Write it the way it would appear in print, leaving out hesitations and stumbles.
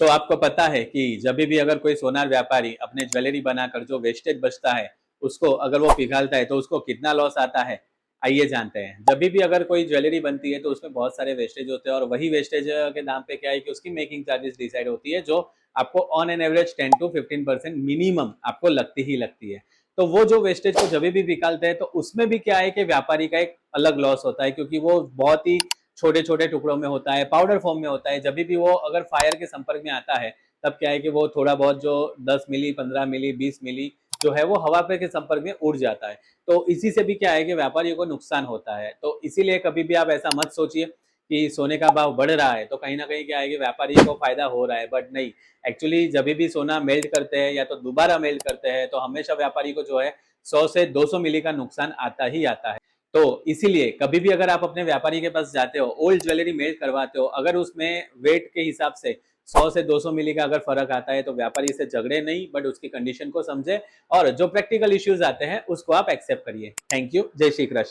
तो आपको पता है कि जब भी अगर कोई सोनार व्यापारी अपने ज्वेलरी बनाकर जो वेस्टेज बचता है उसको अगर वो पिघालता है तो उसको कितना लॉस आता है, आइए जानते हैं। जब भी अगर कोई ज्वेलरी बनती है तो उसमें बहुत सारे वेस्टेज होते हैं और वही वेस्टेज के दाम पे क्या है कि उसकी मेकिंग चार्जेस डिसाइड होती है, जो आपको on an average 10 to 15% minimum आपको लगती ही लगती है। तो वो जो वेस्टेज को जब भी निकालते हैं तो उसमें भी क्या है कि व्यापारी का एक अलग लॉस होता है, क्योंकि वो बहुत ही छोटे छोटे टुकड़ों में होता है, पाउडर फॉर्म में होता है। जब भी वो अगर फायर के संपर्क में आता है तब क्या है कि वो थोड़ा बहुत जो 10 मिली, 15 मिली, 20 मिली जो है वो हवा पे के संपर्क में उड़ जाता है। तो इसी से भी क्या है कि व्यापारियों को नुकसान होता है। तो इसीलिए कभी भी आप ऐसा मत सोचिए कि सोने का भाव बढ़ रहा है तो कहीं ना कहीं क्या है कि व्यापारी को फायदा हो रहा है, बट नहीं। एक्चुअली जब भी सोना मेल्ट करते हैं या तो दोबारा मेल्ट करते हैं तो हमेशा व्यापारी को जो है 100 से 200 मिली का नुकसान आता ही आता है। तो इसीलिए कभी भी अगर आप अपने व्यापारी के पास जाते हो, ओल्ड ज्वेलरी मेल्ट करवाते हो, अगर उसमें वेट के हिसाब से 100 से 200 मिली का अगर फर्क आता है तो व्यापारी से झगड़े नहीं, बट उसकी कंडीशन को समझे और जो प्रैक्टिकल इश्यूज आते हैं उसको आप एक्सेप्ट करिए। Thank you. जय श्री कृष्ण।